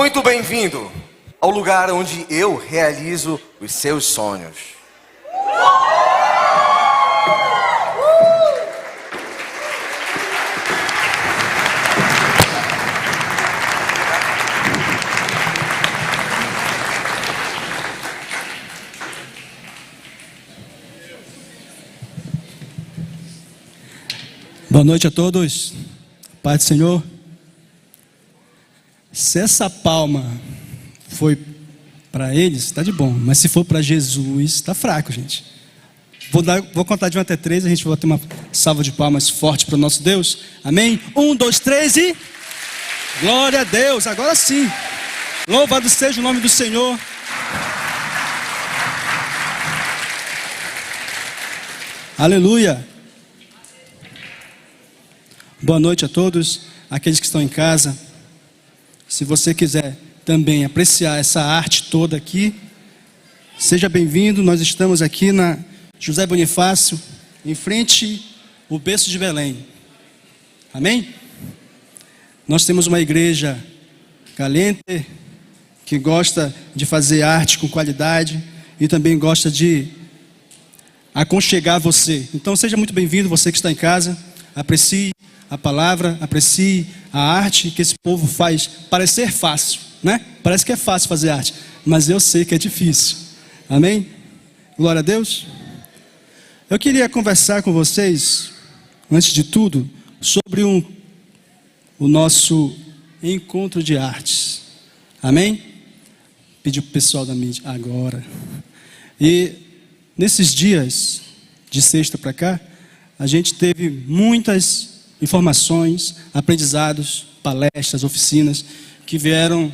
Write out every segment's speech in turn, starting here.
Muito bem-vindo ao lugar onde eu realizo os seus sonhos. Boa noite a todos, Pai do Senhor. Se essa palma foi para eles, está de bom, mas se for para Jesus, está fraco, gente. Vou contar de 1 até 3, a gente vai ter uma salva de palmas forte para o nosso Deus, amém? 1, 2, 3 e... Glória a Deus, agora sim. Louvado seja o nome do Senhor. Aleluia. Boa noite a todos, aqueles que estão em casa. Se você quiser também apreciar essa arte toda aqui, seja bem-vindo. Nós estamos aqui na José Bonifácio, em frente ao berço de Belém. Amém? Nós temos uma igreja caliente, que gosta de fazer arte com qualidade e também gosta de aconchegar você. Então seja muito bem-vindo, você que está em casa. Aprecie a palavra, aprecie a arte que esse povo faz parecer fácil, né? Parece que é fácil fazer arte, mas eu sei que é difícil. Amém? Glória a Deus. Eu queria conversar com vocês, antes de tudo, sobre o nosso encontro de artes. Amém? Pedir para o pessoal da mídia agora. E nesses dias, de sexta para cá, a gente teve muitas informações, aprendizados, palestras, oficinas que vieram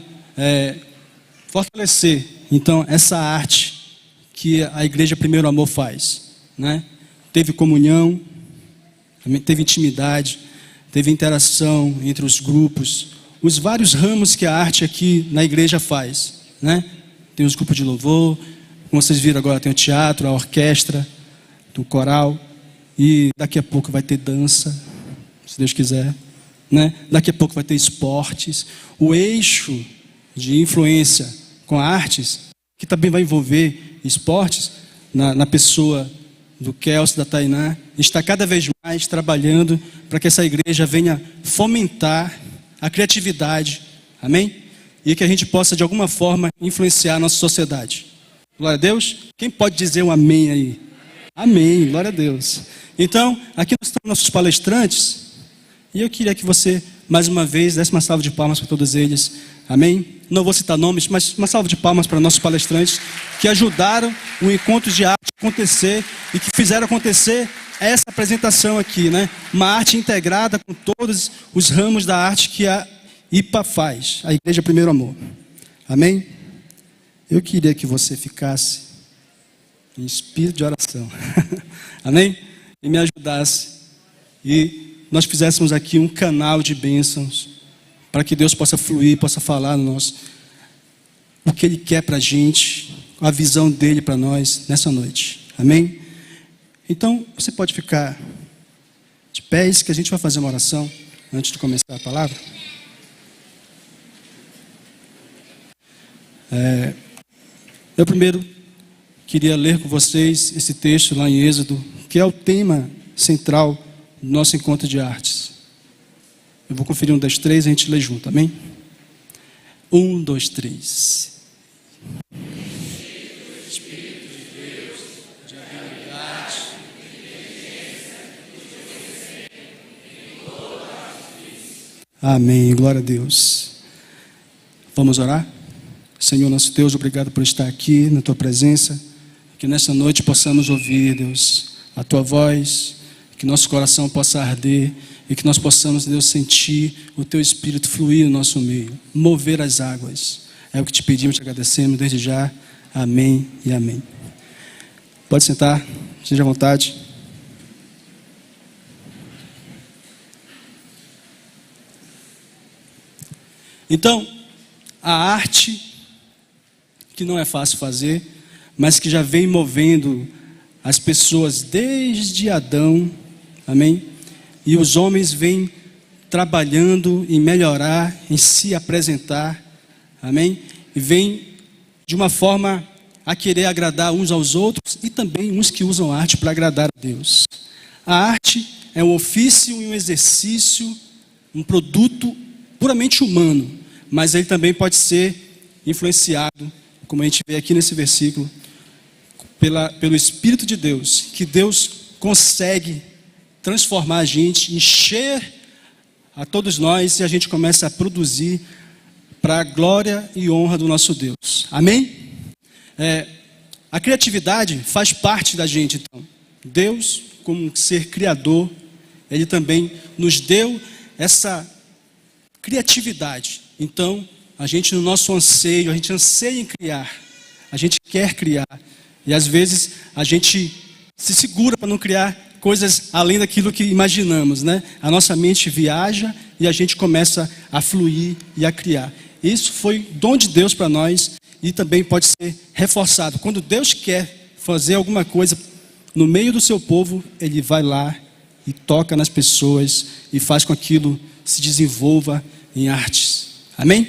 fortalecer então essa arte que a Igreja Primeiro Amor faz, né? Teve comunhão, teve intimidade, teve interação entre os grupos, os vários ramos que a arte aqui na igreja faz, né? Tem os grupos de louvor, como vocês viram agora, tem o teatro, a orquestra, o coral, e daqui a pouco vai ter dança, se Deus quiser, né? Daqui a pouco vai ter esportes. O eixo de influência com artes, que também vai envolver esportes, na pessoa do Kelso, da Tainá, está cada vez mais trabalhando para que essa igreja venha fomentar a criatividade, amém? E que a gente possa de alguma forma influenciar a nossa sociedade. Glória a Deus. Quem pode dizer um amém aí? Amém, glória a Deus. Então, aqui nós estamos nossos palestrantes, e eu queria que você, mais uma vez, desse uma salva de palmas para todos eles. Amém? Não vou citar nomes, mas uma salva de palmas para nossos palestrantes que ajudaram o encontro de arte acontecer e que fizeram acontecer essa apresentação aqui, né? Uma arte integrada com todos os ramos da arte que a IPA faz, a Igreja Primeiro Amor. Amém? Eu queria que você ficasse em espírito de oração. Amém? E me ajudasse. E nós fizéssemos aqui um canal de bênçãos para que Deus possa fluir, possa falar no nosso, o que Ele quer para a gente, a visão dEle para nós nessa noite. Amém? Então, você pode ficar de pés, que a gente vai fazer uma oração antes de começar a palavra. Eu primeiro queria ler com vocês esse texto lá em Êxodo, que é o tema central do nosso encontro de artes. Eu vou conferir 1, 2, 3, a gente lê junto, amém? 1, 2, 3. Espírito de Deus, de habilidade, amém, glória a Deus. Vamos orar? Senhor nosso Deus, obrigado por estar aqui na Tua presença, que nessa noite possamos ouvir, Deus, a Tua voz, que nosso coração possa arder e que nós possamos, Deus, sentir o Teu Espírito fluir no nosso meio, mover as águas. É o que te pedimos, te agradecemos desde já. Amém e amém. Pode sentar, esteja à vontade. Então, a arte, que não é fácil fazer, mas que já vem movendo as pessoas desde Adão, amém? E os homens vêm trabalhando em melhorar, em se apresentar, amém? E vem de uma forma a querer agradar uns aos outros e também uns que usam arte para agradar a Deus. A arte é um ofício e um exercício, um produto puramente humano, mas ele também pode ser influenciado, como a gente vê aqui nesse versículo, pelo Espírito de Deus, que Deus consegue transformar a gente, encher a todos nós, e a gente começa a produzir para a glória e honra do nosso Deus. Amém? A criatividade faz parte da gente, então. Deus, como um ser criador, Ele também nos deu essa criatividade. Então, a gente no nosso anseio, a gente anseia em criar, a gente quer criar, e às vezes a gente se segura para não criar coisas além daquilo que imaginamos, né? A nossa mente viaja e a gente começa a fluir e a criar. Isso foi dom de Deus para nós e também pode ser reforçado. Quando Deus quer fazer alguma coisa no meio do seu povo, Ele vai lá e toca nas pessoas e faz com que aquilo se desenvolva em artes. Amém?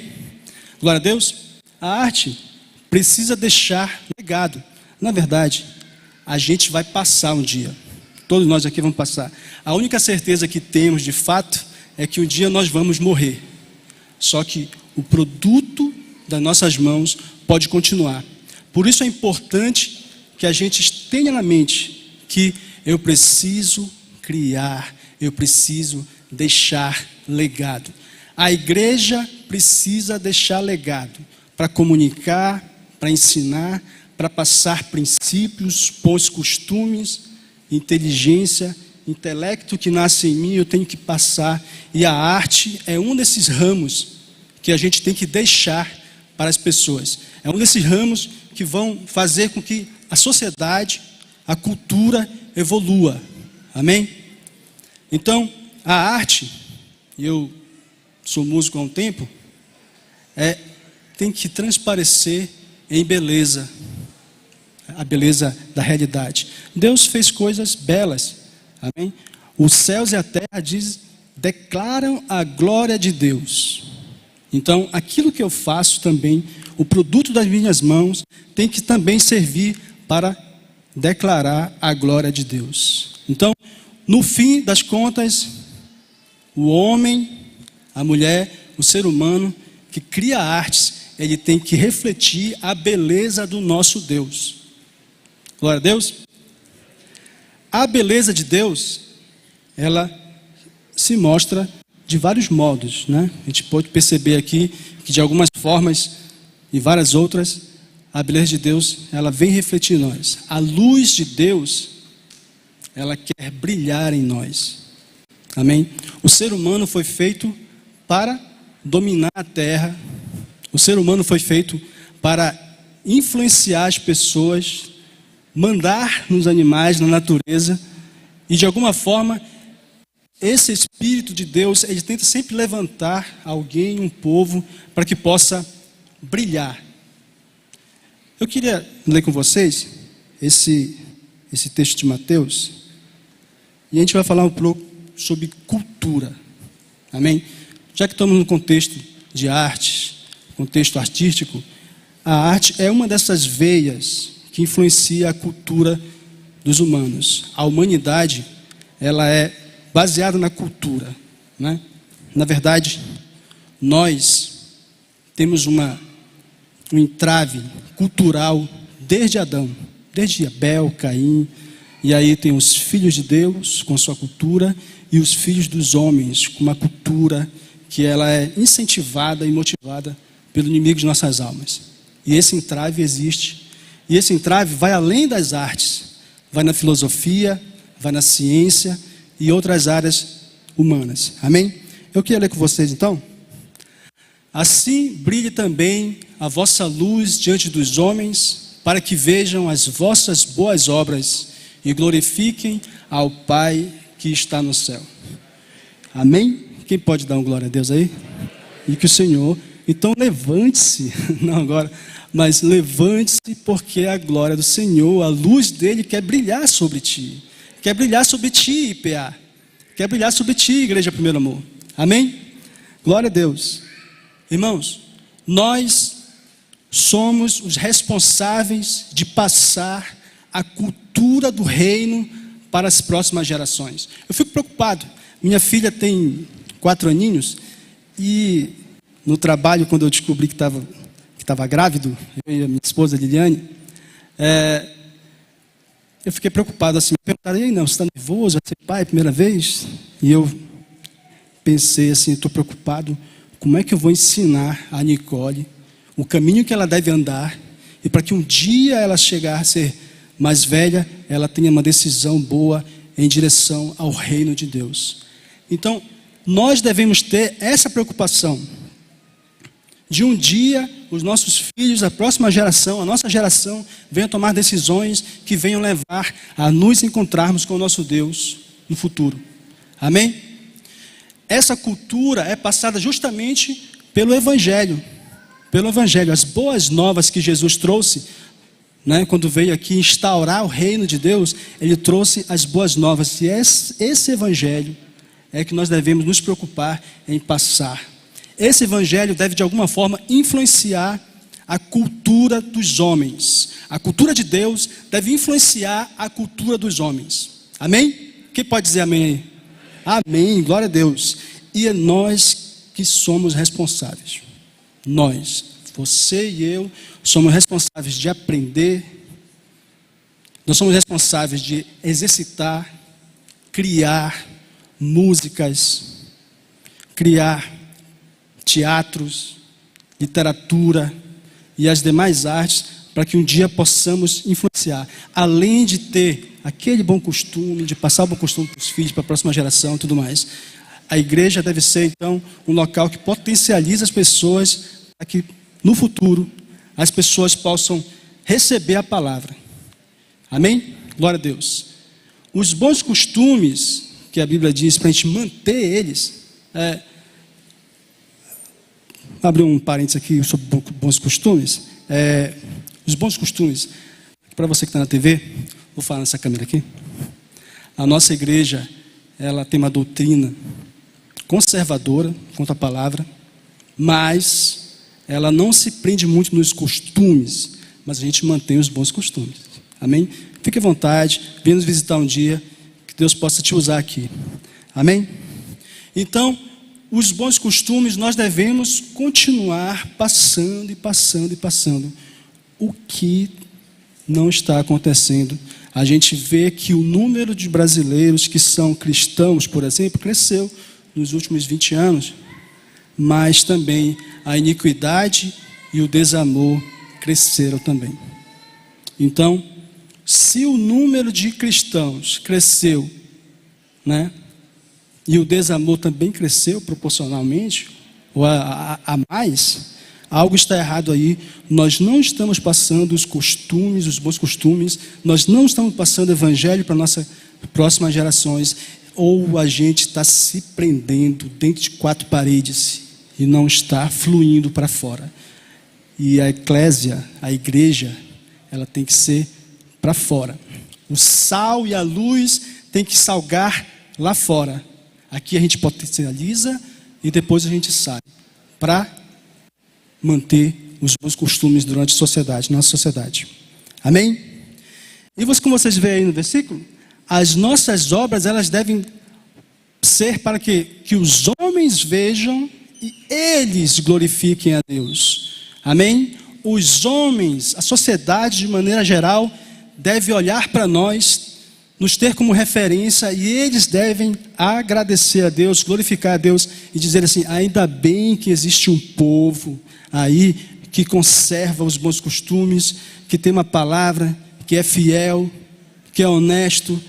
Glória a Deus. A arte precisa deixar legado. Na verdade, a gente vai passar um dia. Todos nós aqui vamos passar. A única certeza que temos de fato é que um dia nós vamos morrer. Só que o produto das nossas mãos pode continuar. Por isso é importante que a gente tenha na mente que eu preciso criar, eu preciso deixar legado. A igreja precisa deixar legado para comunicar, para ensinar, para passar princípios, bons costumes, inteligência, intelecto que nasce em mim, eu tenho que passar. E a arte é um desses ramos que a gente tem que deixar para as pessoas. É um desses ramos que vão fazer com que a sociedade, a cultura evolua. Amém? Então, a arte, e eu sou músico há um tempo, tem que transparecer em beleza, a beleza da realidade. Deus fez coisas belas, amém? Os céus e a terra declaram a glória de Deus. Então, aquilo que eu faço também, o produto das minhas mãos, tem que também servir para declarar a glória de Deus. Então, no fim das contas, o homem, a mulher, o ser humano que cria artes, ele tem que refletir a beleza do nosso Deus. Glória a Deus. A beleza de Deus, ela se mostra de vários modos, né? A gente pode perceber aqui que de algumas formas e várias outras, a beleza de Deus, ela vem refletir em nós. A luz de Deus, ela quer brilhar em nós. Amém? O ser humano foi feito para dominar a terra. O ser humano foi feito para influenciar as pessoas, mandar nos animais, na natureza, e de alguma forma, esse Espírito de Deus, ele tenta sempre levantar alguém, um povo, para que possa brilhar. Eu queria ler com vocês esse texto de Mateus, e a gente vai falar um pouco sobre cultura, amém? Já que estamos no contexto de arte, contexto artístico, a arte é uma dessas veias que influencia a cultura dos humanos. A humanidade, ela é baseada na cultura, né? Na verdade, nós temos um entrave cultural desde Adão, desde Abel, Caim, e aí tem os filhos de Deus com sua cultura e os filhos dos homens com uma cultura que ela é incentivada e motivada pelo inimigo de nossas almas. E esse entrave existe. E esse entrave vai além das artes, vai na filosofia, vai na ciência e outras áreas humanas. Amém? Eu queria ler com vocês então. Assim brilhe também a vossa luz diante dos homens, para que vejam as vossas boas obras e glorifiquem ao Pai que está no céu. Amém? Quem pode dar uma glória a Deus aí? E que o Senhor, então levante-se, não agora, mas levante-se, porque a glória do Senhor, a luz dele quer brilhar sobre ti. Quer brilhar sobre ti, IPA. Quer brilhar sobre ti, Igreja Primeiro Amor. Amém? Glória a Deus. Irmãos, nós somos os responsáveis de passar a cultura do reino para as próximas gerações. Eu fico preocupado. Minha filha tem 4 aninhos e no trabalho, quando eu descobri que estava grávido, eu e a minha esposa Liliane, eu fiquei preocupado assim. Perguntaram: "Ei, não, você está nervoso? Vai ser pai, primeira vez?" E eu pensei assim: estou preocupado. Como é que eu vou ensinar a Nicole o caminho que ela deve andar, e para que um dia ela chegar a ser mais velha, ela tenha uma decisão boa em direção ao reino de Deus. Então, nós devemos ter essa preocupação de um dia os nossos filhos, a próxima geração, a nossa geração, venham tomar decisões que venham levar a nos encontrarmos com o nosso Deus no futuro. Amém? Essa cultura é passada justamente pelo Evangelho. Pelo Evangelho, as boas novas que Jesus trouxe, quando veio aqui instaurar o reino de Deus, Ele trouxe as boas novas. E esse Evangelho é que nós devemos nos preocupar em passar. Esse Evangelho deve de alguma forma influenciar a cultura dos homens. A cultura de Deus deve influenciar a cultura dos homens. Amém? Quem pode dizer amém aí? Amém, glória a Deus. E é nós que somos responsáveis. Nós, você e eu, somos responsáveis de aprender. Nós somos responsáveis de exercitar, criar músicas, criar teatros, literatura e as demais artes, para que um dia possamos influenciar. Além de ter aquele bom costume, de passar o bom costume para os filhos, para a próxima geração e tudo mais. A igreja deve ser, então, um local que potencializa as pessoas, para que no futuro as pessoas possam receber a palavra. Amém? Glória a Deus. Os bons costumes, que a Bíblia diz, para a gente manter eles, abrir um parênteses aqui sobre bons costumes. Os bons costumes, para você que está na TV, vou falar nessa câmera aqui. A nossa igreja, ela tem uma doutrina conservadora quanto à palavra, mas ela não se prende muito nos costumes, mas a gente mantém os bons costumes. Amém? Fique à vontade, venha nos visitar um dia, que Deus possa te usar aqui. Amém? Então, os bons costumes nós devemos continuar passando e passando e passando. O que não está acontecendo? A gente vê que o número de brasileiros que são cristãos, por exemplo, cresceu nos últimos 20 anos, mas também a iniquidade e o desamor cresceram também. Então, se o número de cristãos cresceu, e o desamor também cresceu proporcionalmente, ou a mais, algo está errado aí. Nós não estamos passando os costumes, os bons costumes, nós não estamos passando o evangelho para nossas próximas gerações, ou a gente está se prendendo dentro de 4 paredes e não está fluindo para fora. E a eclésia, a igreja, ela tem que ser para fora. O sal e a luz tem que salgar lá fora. Aqui a gente potencializa e depois a gente sai para manter os bons costumes durante a sociedade, nossa sociedade. Amém? E como vocês veem aí no versículo, as nossas obras, elas devem ser para que os homens vejam e eles glorifiquem a Deus. Amém? Os homens, a sociedade de maneira geral, deve olhar para nós, nos ter como referência, e eles devem agradecer a Deus, glorificar a Deus e dizer assim: ainda bem que existe um povo aí que conserva os bons costumes, que tem uma palavra, que é fiel, que é honesto.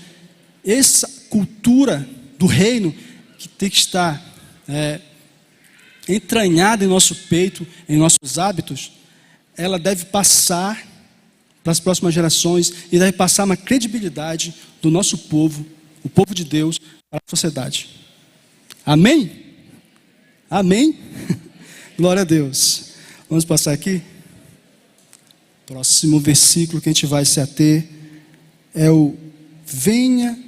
Essa cultura do reino que tem que estar entranhada em nosso peito, em nossos hábitos, ela deve passar para as próximas gerações e deve passar uma credibilidade do nosso povo, o povo de Deus, para a sociedade. Amém? Amém? Glória a Deus. Vamos passar aqui. Próximo versículo que a gente vai se ater é o: venha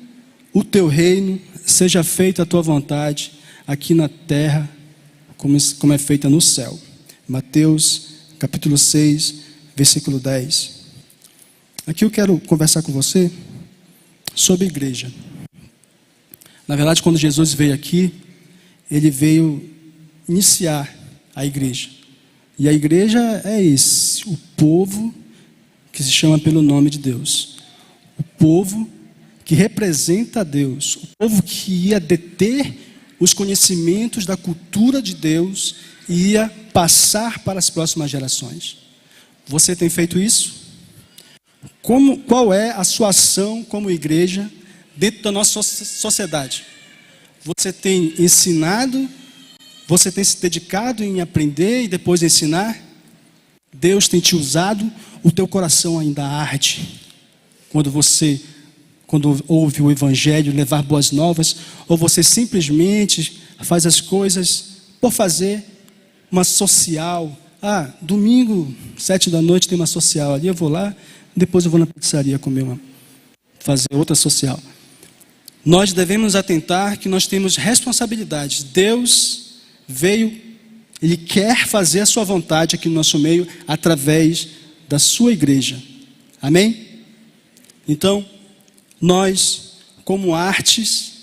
o teu reino, seja feita a tua vontade, aqui na terra, como é feita no céu. Mateus capítulo 6, versículo 10. Aqui eu quero conversar com você sobre igreja. Na verdade, quando Jesus veio aqui, ele veio iniciar a igreja. E a igreja é esse, o povo que se chama pelo nome de Deus. O povo que representa a Deus. O povo que ia deter os conhecimentos da cultura de Deus e ia passar para as próximas gerações. Você tem feito isso? Qual é a sua ação como igreja dentro da nossa sociedade? Você tem ensinado? Você tem se dedicado em aprender e depois ensinar? Deus tem te usado? O teu coração ainda arde quando ouve o evangelho, levar boas novas? Ou você simplesmente faz as coisas por fazer uma social? Domingo, 19h tem uma social ali, eu vou lá, depois eu vou na pizzaria fazer outra social. Nós devemos atentar que nós temos responsabilidades. Deus veio, Ele quer fazer a sua vontade aqui no nosso meio, através da sua igreja. Amém? Então, nós, como artes,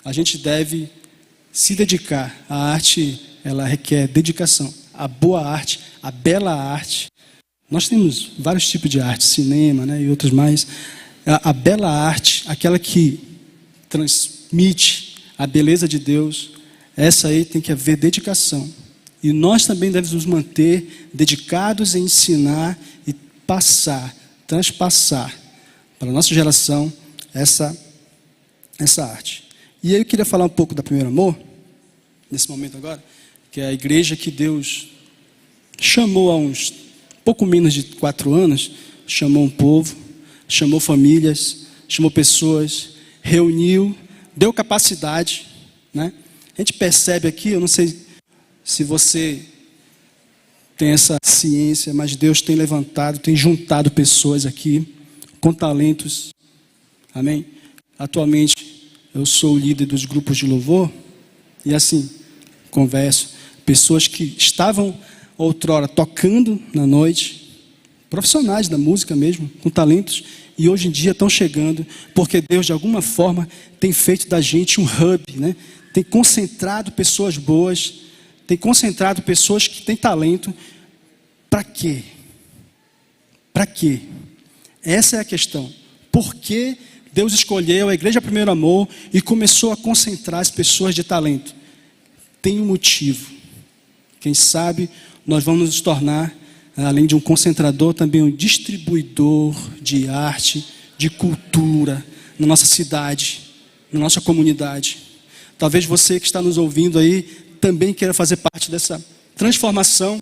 a gente deve se dedicar. A arte, ela requer dedicação. A boa arte, a bela arte. Nós temos vários tipos de arte, cinema, né, e outros mais. A bela arte, aquela que transmite a beleza de Deus, essa aí tem que haver dedicação. E nós também devemos nos manter dedicados em ensinar e transpassar para a nossa geração essa arte. E aí eu queria falar um pouco da Primeiro Amor, nesse momento agora, que é a igreja que Deus chamou há uns pouco menos de 4 anos, chamou um povo, chamou famílias, chamou pessoas, reuniu, deu capacidade, né? A gente percebe aqui, eu não sei se você tem essa ciência, mas Deus tem levantado, tem juntado pessoas aqui com talentos. Amém? Atualmente eu sou o líder dos grupos de louvor e assim, converso, pessoas que estavam outrora tocando na noite, profissionais da música mesmo, com talentos, e hoje em dia estão chegando, porque Deus de alguma forma tem feito da gente um hub, né? Tem concentrado pessoas boas, tem concentrado pessoas que têm talento. Para quê? Para quê? Essa é a questão. Por que Deus escolheu a Igreja Primeiro Amor e começou a concentrar as pessoas de talento? Tem um motivo. Quem sabe nós vamos nos tornar, além de um concentrador, também um distribuidor de arte, de cultura, na nossa cidade, na nossa comunidade. Talvez você que está nos ouvindo aí também queira fazer parte dessa transformação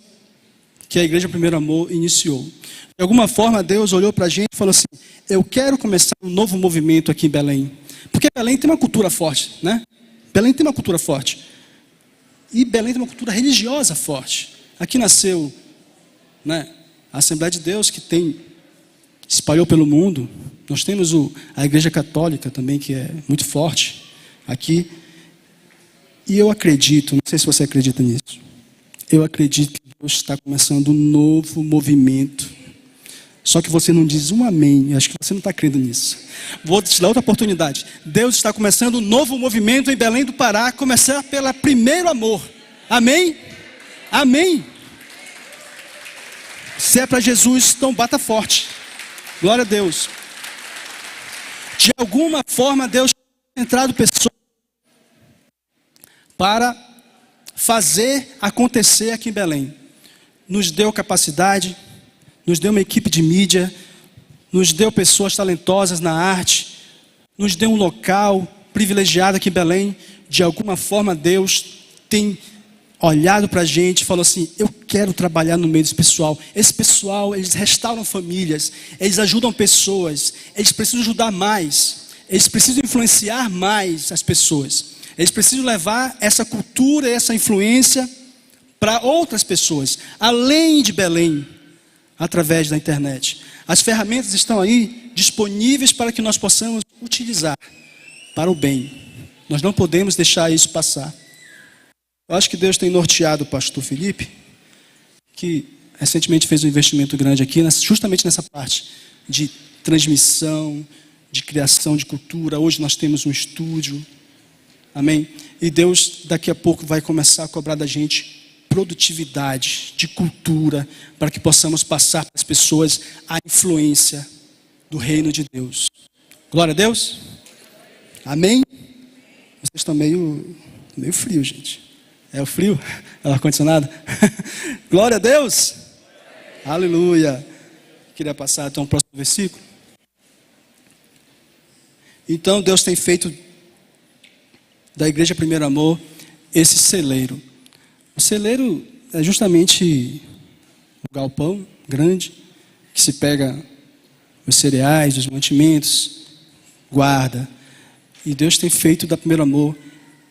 que a Igreja Primeiro Amor iniciou. De alguma forma Deus olhou para a gente e falou assim: eu quero começar um novo movimento aqui em Belém. Porque Belém tem uma cultura forte, né? Belém tem uma cultura forte. E Belém tem uma cultura religiosa forte. Aqui nasceu, né, a Assembleia de Deus, que espalhou pelo mundo. Nós temos a Igreja Católica também, que é muito forte aqui. E eu acredito, não sei se você acredita nisso, eu acredito que Deus está começando um novo movimento. Só que você não diz um amém, eu acho que você não está crendo nisso. Vou te dar outra oportunidade. Deus está começando um novo movimento em Belém do Pará, começar pela Primeiro Amor. Amém? Amém? Se é para Jesus, então bata forte. Glória a Deus. De alguma forma Deus tem entrado pessoas para fazer acontecer aqui em Belém. Nos deu capacidade, nos deu uma equipe de mídia, nos deu pessoas talentosas na arte, nos deu um local privilegiado aqui em Belém. De alguma forma Deus tem olhado para a gente e falou assim: eu quero trabalhar no meio desse pessoal. Esse pessoal, eles restauram famílias, eles ajudam pessoas, eles precisam ajudar mais, eles precisam influenciar mais as pessoas. Eles precisam levar essa cultura, essa influência para outras pessoas, além de Belém, através da internet. As ferramentas estão aí disponíveis para que nós possamos utilizar para o bem. Nós não podemos deixar isso passar. Eu acho que Deus tem norteado o pastor Felipe, que recentemente fez um investimento grande aqui, justamente nessa parte de transmissão, de criação de cultura. Hoje nós temos um estúdio, amém? E Deus daqui a pouco vai começar a cobrar da gente produtividade, de cultura, para que possamos passar para as pessoas a influência do reino de Deus. Glória a Deus. Amém? Vocês estão meio frio, gente. É o frio? É o ar-condicionado? Glória a Deus. Aleluia. Queria passar então o próximo versículo. Então Deus tem feito da Igreja Primeiro Amor esse celeiro. O celeiro é justamente o galpão grande que se pega os cereais, os mantimentos, guarda. E Deus tem feito da Primeiro Amor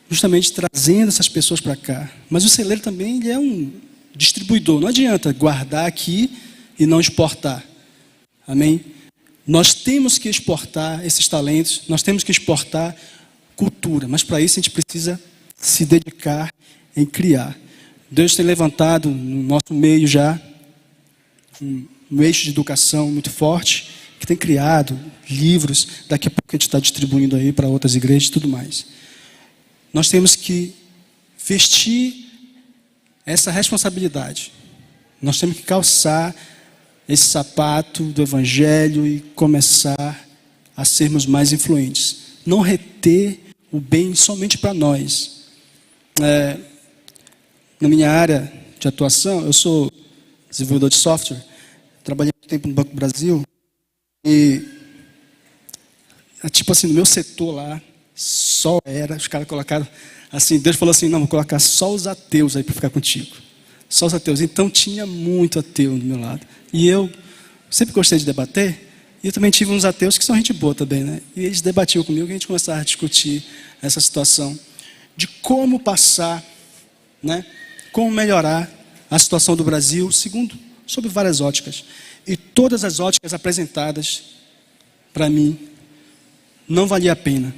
justamente trazendo essas pessoas para cá. Mas o celeiro também ele é um distribuidor. Não adianta guardar aqui e não exportar. Amém? Nós temos que exportar esses talentos, nós temos que exportar cultura. Mas para isso a gente precisa se dedicar em criar. Deus tem levantado no nosso meio já um eixo de educação muito forte, que tem criado livros, daqui a pouco a gente está distribuindo aí para outras igrejas e tudo mais. Nós temos que vestir essa responsabilidade. Nós temos que calçar esse sapato do Evangelho e começar a sermos mais influentes. Não reter o bem somente para nós. Na minha área de atuação, eu sou desenvolvedor de software, trabalhei muito tempo no Banco do Brasil e, tipo assim, no meu setor lá, só era, os caras colocaram assim, Deus falou assim, não, vou colocar só os ateus aí para ficar contigo. Só os ateus. Então tinha muito ateu do meu lado. E eu sempre gostei de debater, e eu também tive uns ateus que são gente boa também, né? E eles debatiam comigo e a gente começava a discutir essa situação de como passar, né? Como melhorar a situação do Brasil, sob várias óticas. E todas as óticas apresentadas, para mim, não valia a pena.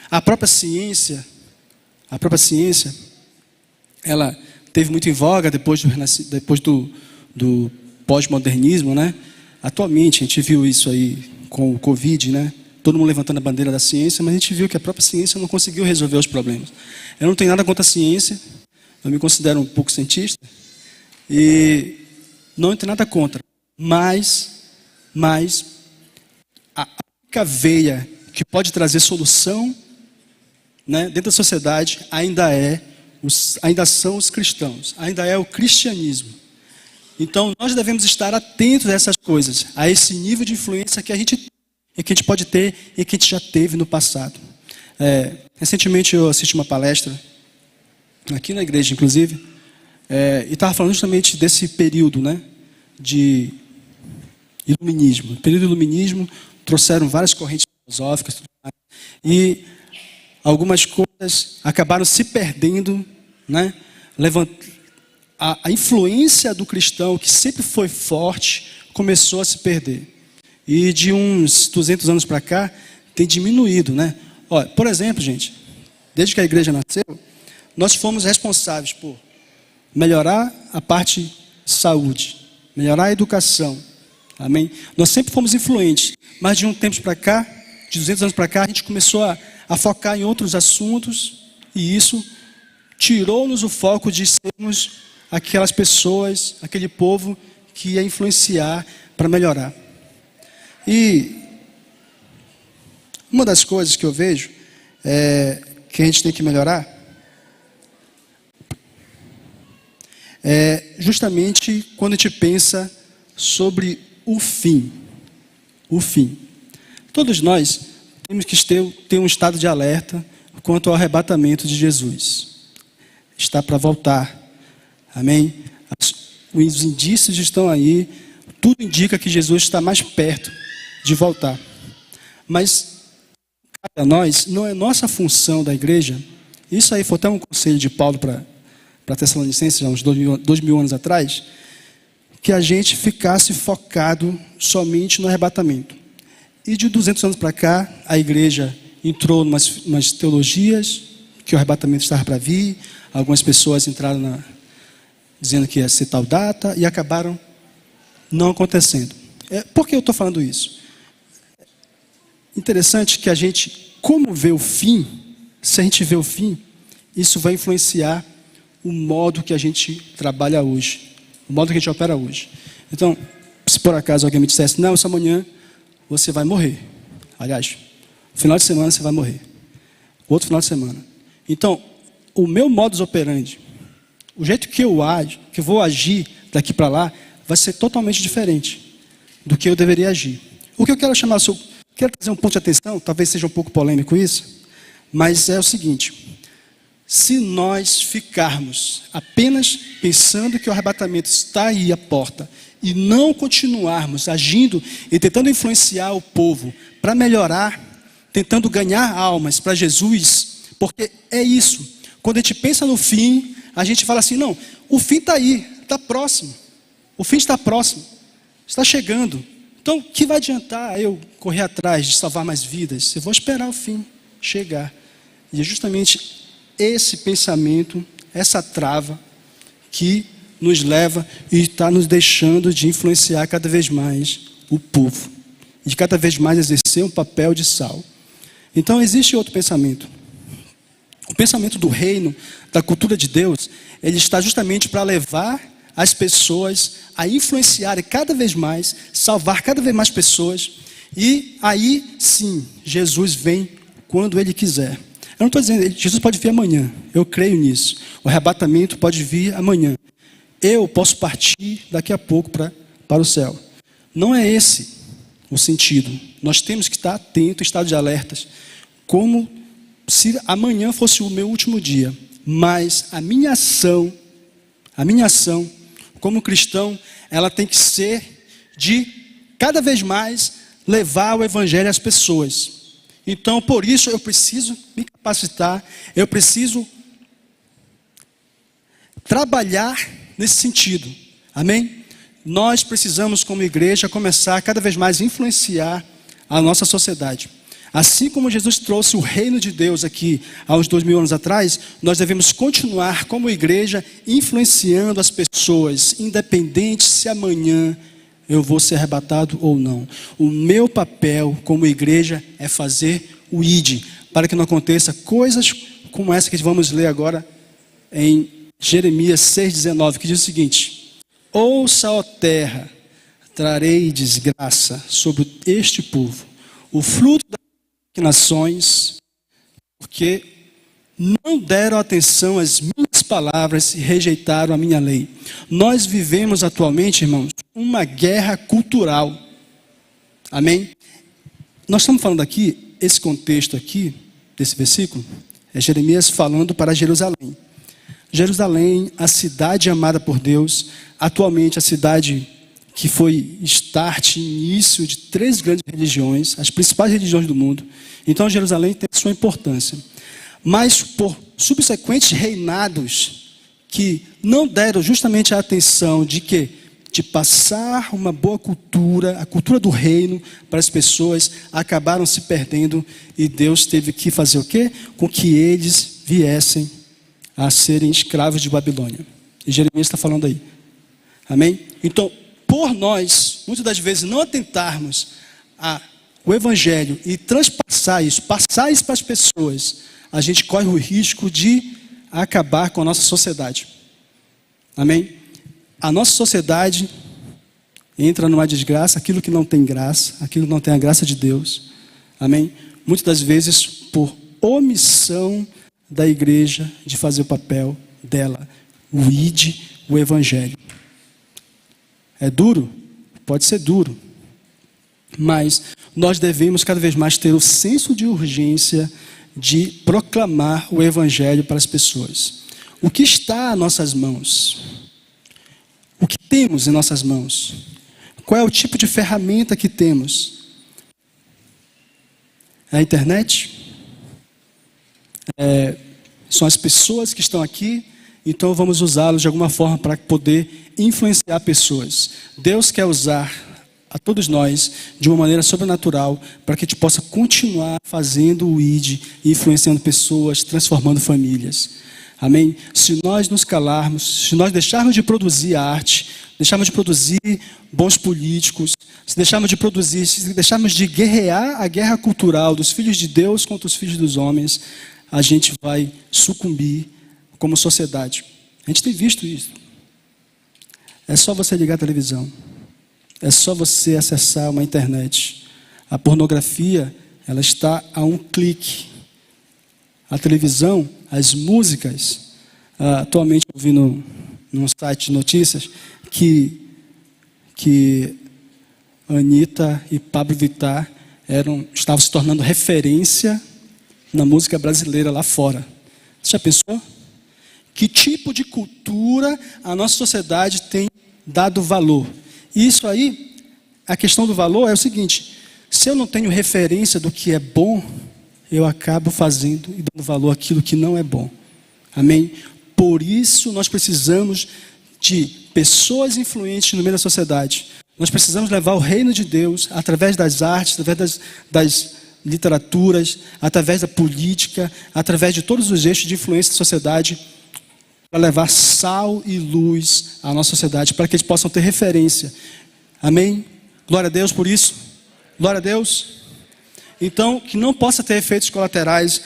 A própria ciência, ela teve muito em voga depois do pós-modernismo, né? Atualmente, a gente viu isso aí com o Covid, né? Todo mundo levantando a bandeira da ciência, mas a gente viu que a própria ciência não conseguiu resolver os problemas. Eu não tenho nada contra a ciência, eu me considero um pouco cientista, e não tenho nada contra. Mas a única veia que pode trazer solução, né, dentro da sociedade ainda são os cristãos, ainda é o cristianismo. Então nós devemos estar atentos a essas coisas, a esse nível de influência que a gente pode ter e que a gente já teve no passado. Recentemente eu assisti uma palestra, aqui na igreja inclusive, e estava falando justamente desse período, né, de iluminismo. O período do iluminismo trouxeram várias correntes filosóficas, tudo mais, e algumas coisas acabaram se perdendo, né? A influência do cristão, que sempre foi forte, começou a se perder. E de uns 200 anos para cá, tem diminuído, né? Olha, por exemplo, gente, desde que a igreja nasceu, nós fomos responsáveis por melhorar a parte de saúde, melhorar a educação, amém? Nós sempre fomos influentes, mas de um tempo para cá, de 200 anos para cá, a gente começou a focar em outros assuntos, e isso tirou-nos o foco de sermos aquelas pessoas, aquele povo que ia influenciar para melhorar. E uma das coisas que eu vejo que a gente tem que melhorar é justamente quando a gente pensa sobre o fim. O fim. Todos nós temos que ter um estado de alerta quanto ao arrebatamento de Jesus. Está para voltar. Amém? Os indícios estão aí. Tudo indica que Jesus está mais perto de voltar. Mas, a nós, não é nossa função da igreja. Isso aí foi até um conselho de Paulo para Tessalonicenses, há uns 2000 anos atrás, que a gente ficasse focado somente no arrebatamento. E de 200 anos para cá, a igreja entrou em umas teologias, que o arrebatamento estava para vir. Algumas pessoas entraram dizendo que ia ser tal data, e acabaram não acontecendo. Por que eu estou falando isso? Interessante que a gente, como vê o fim, se a gente vê o fim, isso vai influenciar o modo que a gente trabalha hoje, o modo que a gente opera hoje. Então, se por acaso alguém me dissesse, não, essa manhã você vai morrer. Aliás, final de semana você vai morrer. Outro final de semana. Então, o meu modus operandi, o jeito que eu vou agir daqui para lá, vai ser totalmente diferente do que eu deveria agir. O que eu quero quero trazer um ponto de atenção, talvez seja um pouco polêmico isso, mas é o seguinte: se nós ficarmos apenas pensando que o arrebatamento está aí à porta e não continuarmos agindo e tentando influenciar o povo para melhorar, tentando ganhar almas para Jesus, porque é isso. Quando a gente pensa no fim, a gente fala assim, não, o fim está aí, está próximo. O fim está próximo, está chegando. Então, o que vai adiantar eu correr atrás de salvar mais vidas? Eu vou esperar o fim chegar. E é justamente esse pensamento, essa trava, que nos leva e está nos deixando de influenciar cada vez mais o povo. E de cada vez mais exercer um papel de sal. Então, existe outro pensamento. O pensamento do reino, da cultura de Deus, ele está justamente para levar as pessoas a influenciarem cada vez mais, salvar cada vez mais pessoas. E aí, sim, Jesus vem quando Ele quiser. Eu não estou dizendo, Jesus pode vir amanhã. Eu creio nisso. O arrebatamento pode vir amanhã. Eu posso partir daqui a pouco para o céu. Não é esse o sentido. Nós temos que estar atentos, estado de alertas, como se amanhã fosse o meu último dia. Mas a minha ação, como cristão, ela tem que ser de cada vez mais levar o evangelho às pessoas. Então, por isso, eu preciso me capacitar, eu preciso trabalhar nesse sentido. Amém? Nós precisamos, como igreja, começar cada vez mais a influenciar a nossa sociedade. Assim como Jesus trouxe o reino de Deus aqui há uns 2000 anos atrás, nós devemos continuar como igreja influenciando as pessoas, independente se amanhã eu vou ser arrebatado ou não. O meu papel como igreja é fazer o ID, para que não aconteça coisas como essa que vamos ler agora em Jeremias 6,19, que diz o seguinte: ouça, ó terra, trarei desgraça sobre este povo, o fruto das nações, porque não deram atenção às minhas palavras e rejeitaram a minha lei. Nós vivemos atualmente, irmãos, uma guerra cultural. Amém? Nós estamos falando aqui, esse contexto aqui, desse versículo, é Jeremias falando para Jerusalém. Jerusalém, a cidade amada por Deus, atualmente a cidade que foi início de 3 grandes religiões, as principais religiões do mundo. Então Jerusalém tem sua importância. Mas por subsequentes reinados que não deram justamente a atenção de passar uma boa cultura, a cultura do reino para as pessoas, acabaram se perdendo e Deus teve que fazer o quê? Com que eles viessem a serem escravos de Babilônia. E Jeremias está falando aí. Amém? Então, por nós, muitas das vezes, não atentarmos ao evangelho e passar isso para as pessoas, a gente corre o risco de acabar com a nossa sociedade. Amém? A nossa sociedade entra numa desgraça, aquilo que não tem graça, aquilo que não tem a graça de Deus. Amém? Muitas das vezes por omissão da igreja de fazer o papel dela, o ID, o evangelho. É duro? Pode ser duro. Mas nós devemos cada vez mais ter o senso de urgência de proclamar o evangelho para as pessoas. O que está às nossas mãos? O que temos em nossas mãos? Qual é o tipo de ferramenta que temos? É a internet? São as pessoas que estão aqui, então vamos usá-los de alguma forma para poder influenciar pessoas. Deus quer usar a todos nós de uma maneira sobrenatural para que a gente possa continuar fazendo o ID, influenciando pessoas, transformando famílias. Amém? Se nós nos calarmos, se nós deixarmos de produzir arte, deixarmos de produzir bons políticos, se deixarmos de produzir, se deixarmos de guerrear a guerra cultural dos filhos de Deus contra os filhos dos homens, a gente vai sucumbir como sociedade. A gente tem visto isso. É só você ligar a televisão. É só você acessar uma internet. A pornografia, ela está a um clique. A televisão, as músicas. Atualmente eu vi num site de notícias que Anitta e Pablo Vittar estavam se tornando referência na música brasileira lá fora. Você já pensou? Que tipo de cultura a nossa sociedade tem dado valor? E isso aí, a questão do valor é o seguinte: se eu não tenho referência do que é bom, eu acabo fazendo e dando valor àquilo que não é bom. Amém? Por isso nós precisamos de pessoas influentes no meio da sociedade. Nós precisamos levar o reino de Deus através das artes, através das literaturas, através da política, através de todos os eixos de influência da sociedade, para levar sal e luz à nossa sociedade, para que eles possam ter referência. Amém? Glória a Deus por isso. Glória a Deus. Então, que não possa ter efeitos colaterais,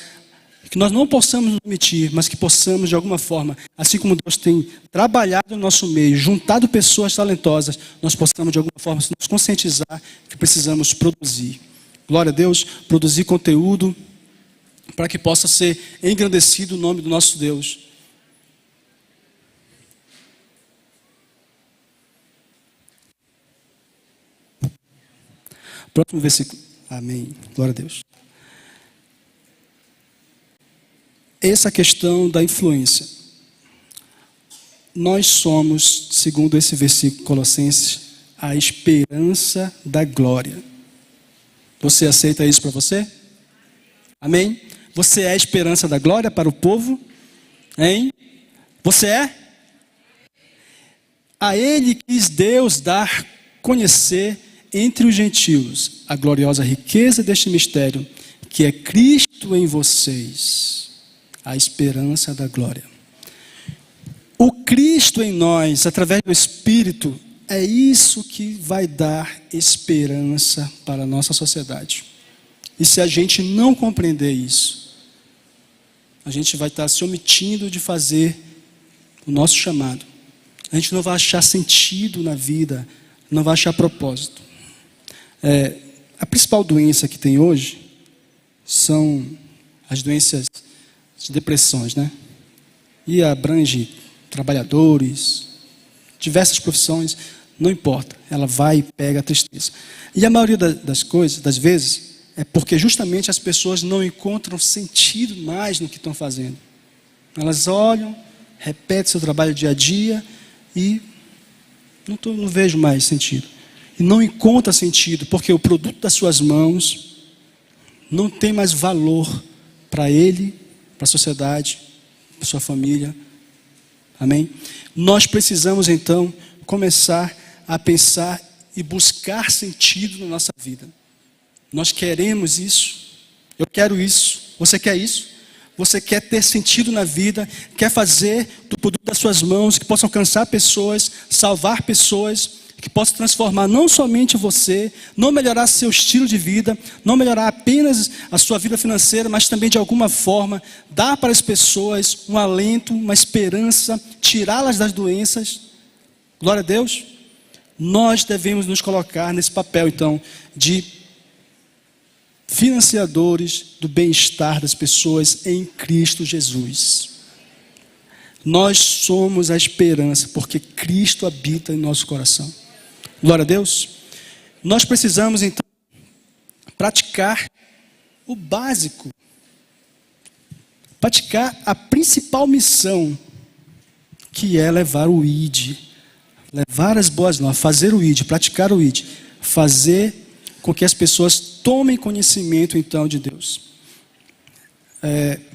que nós não possamos nos omitir, mas que possamos de alguma forma, assim como Deus tem trabalhado no nosso meio, juntado pessoas talentosas, nós possamos de alguma forma nos conscientizar que precisamos produzir. Glória a Deus, produzir conteúdo para que possa ser engrandecido o nome do nosso Deus. Próximo versículo. Amém. Glória a Deus. Essa questão da influência. Nós somos, segundo esse versículo Colossenses, a esperança da glória. Você aceita isso para você? Amém? Você é a esperança da glória para o povo? Hein? Você é? A ele quis Deus dar conhecer entre os gentios a gloriosa riqueza deste mistério, que é Cristo em vocês, a esperança da glória. O Cristo em nós, através do Espírito, é isso que vai dar esperança para a nossa sociedade. E se a gente não compreender isso, a gente vai estar se omitindo de fazer o nosso chamado. A gente não vai achar sentido na vida, não vai achar propósito. A principal doença que tem hoje são as doenças de depressões, né? E abrange trabalhadores, diversas profissões, não importa. Ela vai e pega a tristeza. E a maioria das vezes, é porque justamente as pessoas não encontram sentido mais no que estão fazendo. Elas olham, repetem seu trabalho dia a dia e não vejo mais sentido. E não encontra sentido, porque o produto das suas mãos não tem mais valor para ele, para a sociedade, para a sua família. Amém? Nós precisamos então começar a pensar e buscar sentido na nossa vida. Nós queremos isso. Eu quero isso. Você quer isso? Você quer ter sentido na vida, quer fazer do produto das suas mãos que possa alcançar pessoas, salvar pessoas, que possa transformar não somente você, não melhorar seu estilo de vida, não melhorar apenas a sua vida financeira, mas também de alguma forma dar para as pessoas um alento, uma esperança, tirá-las das doenças. Glória a Deus. Nós devemos nos colocar nesse papel então de financiadores do bem-estar das pessoas em Cristo Jesus. Nós somos a esperança, porque Cristo habita em nosso coração. Glória a Deus. Nós precisamos então praticar o básico, praticar a principal missão, que é levar o ID, levar as boas novas, fazer o ID, praticar o ID, fazer com que as pessoas tomem conhecimento então de Deus.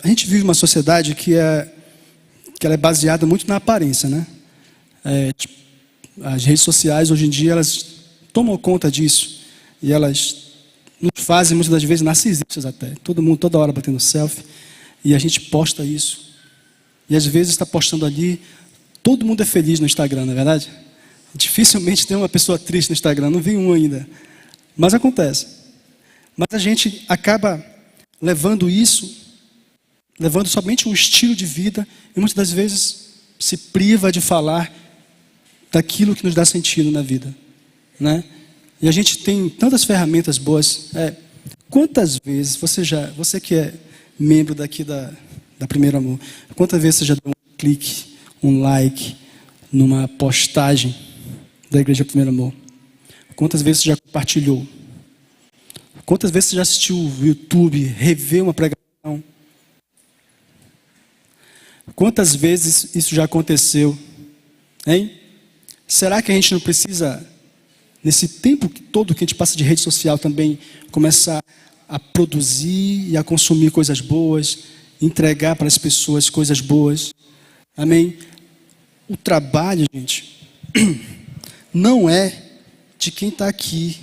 A gente vive uma sociedade que ela é baseada muito na aparência, né? As redes sociais hoje em dia elas tomam conta disso e elas nos fazem muitas das vezes narcisistas até. Todo mundo toda hora batendo selfie e a gente posta isso. e às vezes está postando ali. Todo mundo é feliz no Instagram, não é verdade? Dificilmente tem uma pessoa triste no Instagram, não vi um ainda. Mas acontece. Mas a gente acaba levando somente um estilo de vida, e muitas das vezes se priva de falar daquilo que nos dá sentido na vida, né? E a gente tem tantas ferramentas boas. Quantas vezes você que é membro daqui da Primeiro Amor, quantas vezes você já deu um clique, um like numa postagem da Igreja Primeiro Amor? Quantas vezes você já compartilhou? Quantas vezes você já assistiu o YouTube, reveu uma pregação? Quantas vezes isso já aconteceu? Hein? Será que a gente não precisa, nesse tempo todo que a gente passa de rede social, também começar a produzir e a consumir coisas boas, entregar para as pessoas coisas boas? Amém? O trabalho, gente, não é de quem está aqui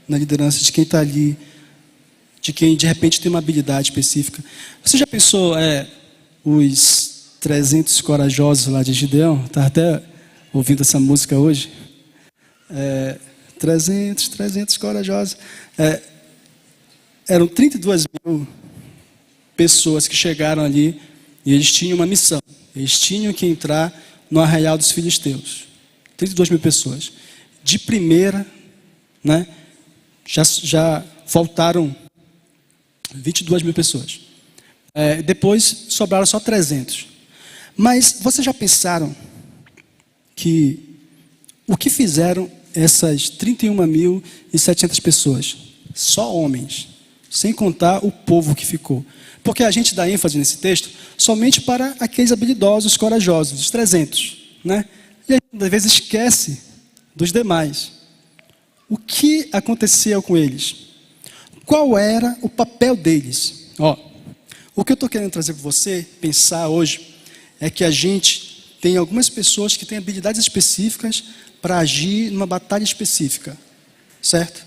na liderança, de quem está ali, de quem de repente tem uma habilidade específica. Você já pensou os 300 corajosos lá de Gideão? Estava até ouvindo essa música hoje. 300 corajosos. Eram 32 mil pessoas que chegaram ali e eles tinham uma missão. Eles tinham que entrar no arraial dos filisteus. 32 mil pessoas. De primeira, né, já faltaram 22 mil pessoas. Depois sobraram só 300. Mas vocês já pensaram que o que fizeram essas 31.700 pessoas? Só homens, sem contar o povo que ficou. Porque a gente dá ênfase nesse texto somente para aqueles habilidosos, corajosos, os 300, né? E às vezes esquece dos demais. O que aconteceu com eles? Qual era o papel deles? O que eu estou querendo trazer para você, pensar hoje, é que a gente tem algumas pessoas que têm habilidades específicas para agir numa batalha específica, certo?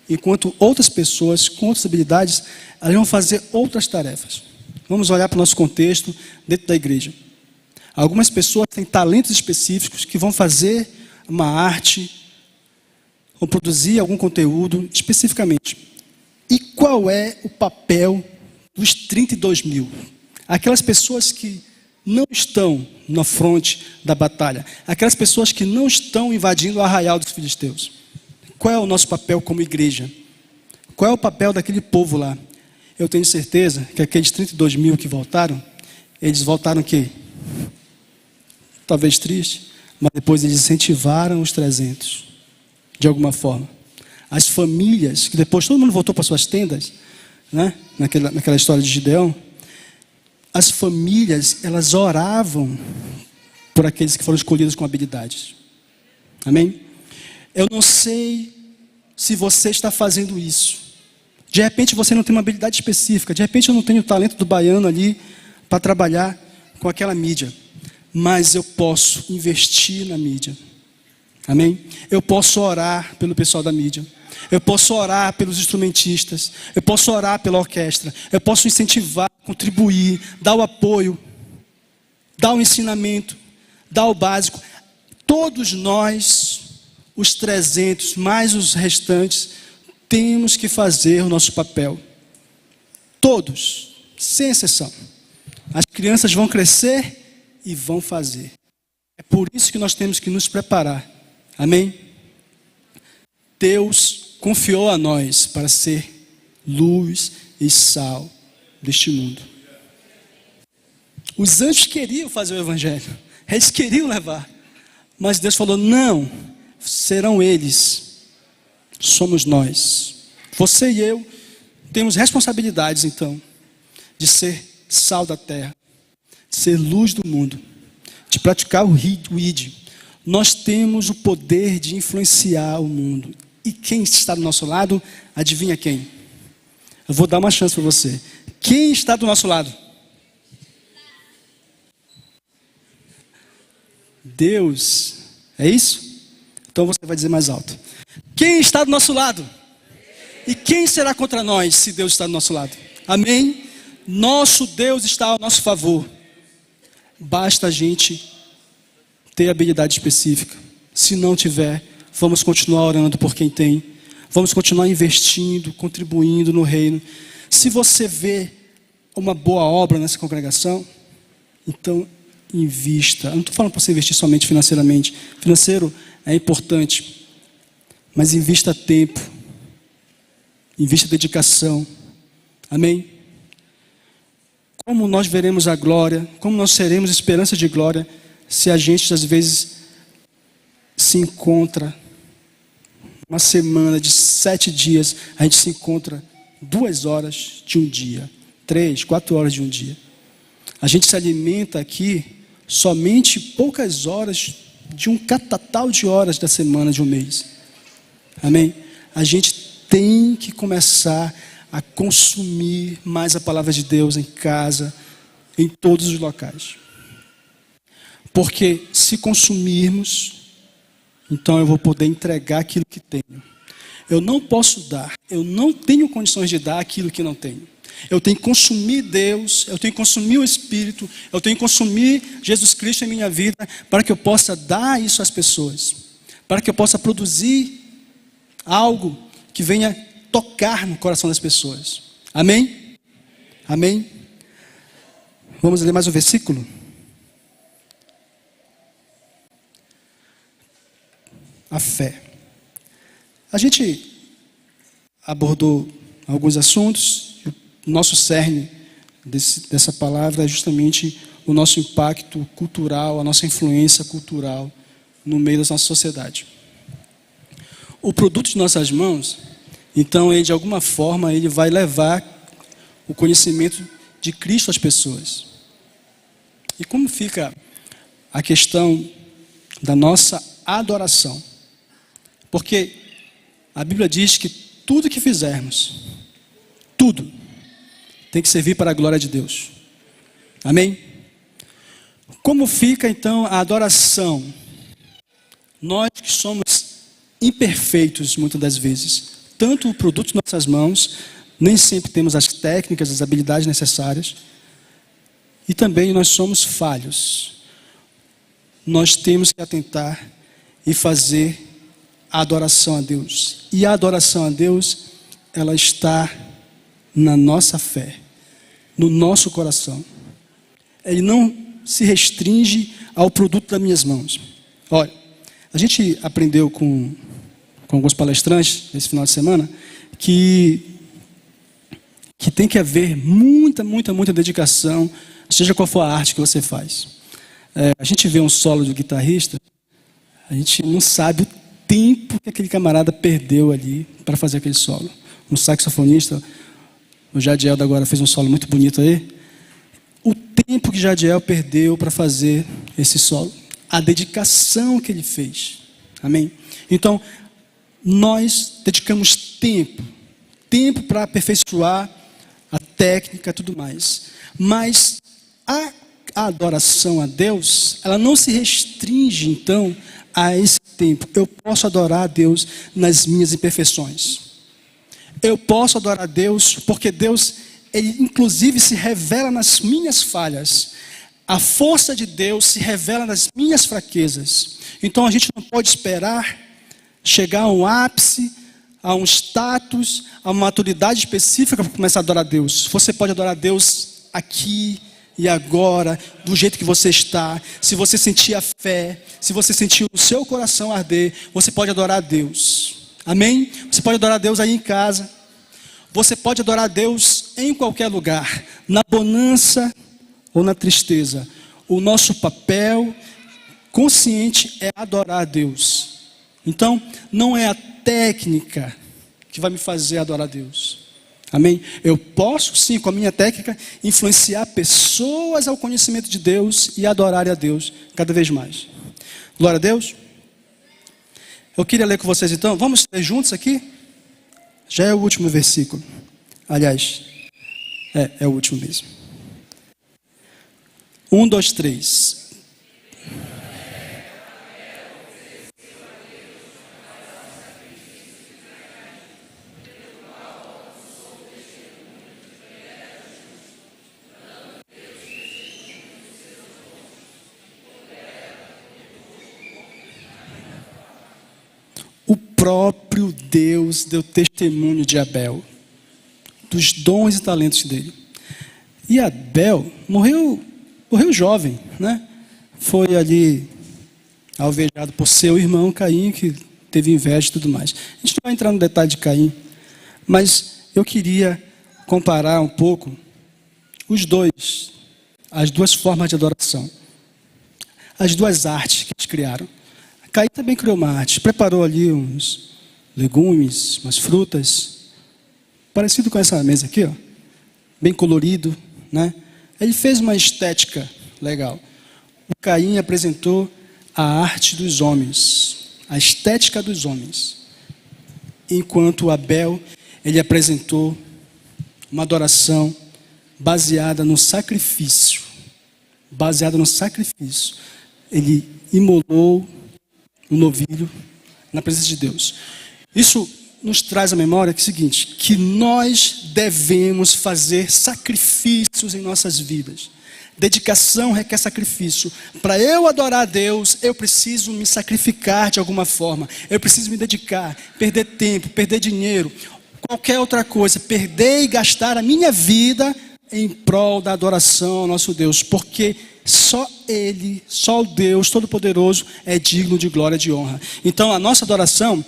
Enquanto outras pessoas com outras habilidades, elas vão fazer outras tarefas. Vamos olhar para o nosso contexto dentro da igreja. Algumas pessoas têm talentos específicos que vão fazer uma arte, vão produzir algum conteúdo especificamente. E qual é o papel dos 32 mil? Aquelas pessoas que não estão na fronte da batalha. Aquelas pessoas que não estão invadindo o arraial dos filisteus. Qual é o nosso papel como igreja? Qual é o papel daquele povo lá? Eu tenho certeza que aqueles 32 mil que voltaram, eles voltaram o quê? Talvez triste, mas depois eles incentivaram os 300, de alguma forma. As famílias, que depois todo mundo voltou para suas tendas, né? Naquela história de Gideão, as famílias, elas oravam por aqueles que foram escolhidos com habilidades. Amém? Eu não sei se você está fazendo isso. De repente você não tem uma habilidade específica. De repente eu não tenho o talento do baiano ali para trabalhar com aquela mídia. Mas eu posso investir na mídia. Amém? Eu posso orar pelo pessoal da mídia. Eu posso orar pelos instrumentistas. Eu posso orar pela orquestra. Eu posso incentivar, contribuir, dar o apoio, dar o ensinamento, dar o básico. Todos nós, os 300, mais os restantes, temos que fazer o nosso papel. Todos, sem exceção. As crianças vão crescer e vão fazer. É por isso que nós temos que nos preparar. Amém? Deus confiou a nós para ser luz e sal deste mundo. Os anjos queriam fazer o evangelho. Eles queriam levar. Mas Deus falou, não, serão eles. Somos nós. Você e eu temos responsabilidades, então, de ser sal da terra, de ser luz do mundo, de praticar o ID. Nós temos o poder de influenciar o mundo. E quem está do nosso lado, adivinha quem? Eu vou dar uma chance para você. Quem está do nosso lado? Deus. É isso? Então você vai dizer mais alto. Quem está do nosso lado? E quem será contra nós se Deus está do nosso lado? Amém? Nosso Deus está ao nosso favor. basta a gente ter habilidade específica. Se não tiver, vamos continuar orando por quem tem. Vamos continuar investindo, contribuindo no reino. Se você vê uma boa obra nessa congregação, então invista. Eu não estou falando para você investir somente financeiramente. Financeiro é importante, mas invista tempo, invista dedicação. Amém? Como nós veremos a glória, como nós seremos esperança de glória, se a gente às vezes se encontra uma semana de 7 dias, a gente se encontra 2 horas de um dia, 3, 4 horas de um dia. A gente se alimenta aqui somente poucas horas de um catatal de horas da semana de um mês. Amém? A gente tem que começar a consumir mais a palavra de Deus em casa, em todos os locais. Porque se consumirmos, então eu vou poder entregar aquilo que tenho. Eu não posso dar, eu não tenho condições de dar aquilo que não tenho. Eu tenho que consumir Deus, eu tenho que consumir o Espírito, eu tenho que consumir Jesus Cristo em minha vida, para que eu possa dar isso às pessoas, para que eu possa produzir algo que venha tocar no coração das pessoas. Amém? Amém? Vamos ler mais um versículo? A fé. A gente abordou alguns assuntos. O nosso cerne dessa palavra é justamente o nosso impacto cultural, a nossa influência cultural no meio da nossa sociedade. O produto de nossas mãos, então, ele, de alguma forma, ele vai levar o conhecimento de Cristo às pessoas. E como fica a questão da nossa adoração? Porque a Bíblia diz que tudo que fizermos, tudo, tem que servir para a glória de Deus. Amém? Como fica então a adoração? Nós que somos imperfeitos muitas das vezes, tanto o produto de nossas mãos, nem sempre temos as técnicas, as habilidades necessárias, e também nós somos falhos. Nós temos que atentar e fazer a adoração a Deus. E a adoração a Deus, ela está na nossa fé, no nosso coração. Ele não se restringe ao produto das minhas mãos. Olha, a gente aprendeu com alguns palestrantes nesse final de semana que tem que haver muita dedicação, seja qual for a arte que você faz. A gente vê um solo de guitarrista, a gente não sabe o tempo que aquele camarada perdeu ali para fazer aquele solo. Um saxofonista, o Jadiel agora fez um solo muito bonito aí. O tempo que Jadiel perdeu para fazer esse solo, a dedicação que ele fez. Amém? Então, nós dedicamos tempo para aperfeiçoar a técnica e tudo mais. Mas a adoração a Deus, ela não se restringe, então, a esse tempo. Eu posso adorar a Deus nas minhas imperfeições. Eu posso adorar a Deus porque Deus, Ele inclusive se revela nas minhas falhas. A força de Deus se revela nas minhas fraquezas. Então a gente não pode esperar chegar a um ápice, a um status, a uma maturidade específica para começar a adorar a Deus. Você pode adorar a Deus aqui e agora, do jeito que você está. Se você sentir a fé, se você sentir o seu coração arder, você pode adorar a Deus. Amém? Você pode adorar a Deus aí em casa. Você pode adorar a Deus em qualquer lugar, na bonança ou na tristeza. O nosso papel consciente é adorar a Deus. Então, não é a técnica que vai me fazer adorar a Deus. Amém? Eu posso sim, com a minha técnica, influenciar pessoas ao conhecimento de Deus e adorarem a Deus cada vez mais. Glória a Deus. Eu queria ler com vocês então. Vamos ler juntos aqui? Já é o último versículo. Aliás, é o último mesmo. 1, 2, 3. próprio Deus deu testemunho de Abel, dos dons e talentos dele. E Abel morreu jovem, né? Foi ali alvejado por seu irmão Caim, que teve inveja e tudo mais. A gente não vai entrar no detalhe de Caim, mas eu queria comparar um pouco as duas formas de adoração, as duas artes que eles criaram. Caim também criou uma arte, preparou ali uns legumes, umas frutas, parecido com essa mesa aqui, ó, bem colorido, né? Ele fez uma estética legal. O Caim apresentou a arte dos homens, a estética dos homens, enquanto o Abel, ele apresentou uma adoração baseada no sacrifício. Ele imolou um novilho na presença de Deus. Isso nos traz à memória que é o seguinte, que nós devemos fazer sacrifícios em nossas vidas. Dedicação requer sacrifício. Para eu adorar a Deus, eu preciso me sacrificar de alguma forma. Eu preciso me dedicar, perder tempo, perder dinheiro, qualquer outra coisa, perder e gastar a minha vida em prol da adoração ao nosso Deus, porque só Ele, só o Deus Todo-Poderoso é digno de glória e de honra. Então a nossa adoração,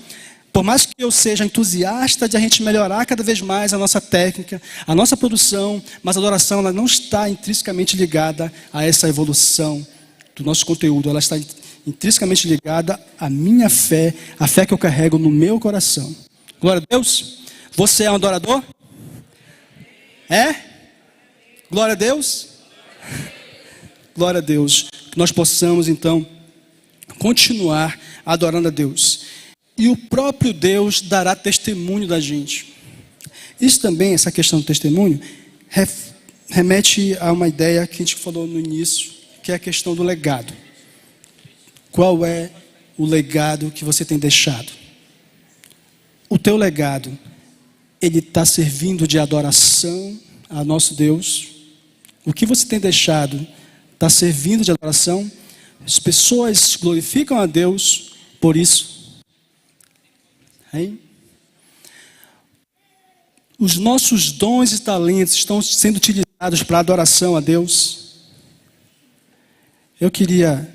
por mais que eu seja entusiasta de a gente melhorar cada vez mais a nossa técnica, a nossa produção, mas a adoração ela não está intrinsecamente ligada a essa evolução do nosso conteúdo, ela está intrinsecamente ligada à minha fé, a fé que eu carrego no meu coração. Glória a Deus. Você é um adorador? É? Glória a Deus. Glória a Deus. Que nós possamos então continuar adorando a Deus. E o próprio Deus dará testemunho da gente. Isso também, essa questão do testemunho, remete a uma ideia que a gente falou no início, que é a questão do legado. Qual é o legado que você tem deixado? O teu legado, ele está servindo de adoração a nosso Deus? O que você tem deixado está servindo de adoração? As pessoas glorificam a Deus por isso. Hein? Os nossos dons e talentos estão sendo utilizados para adoração a Deus. Eu queria,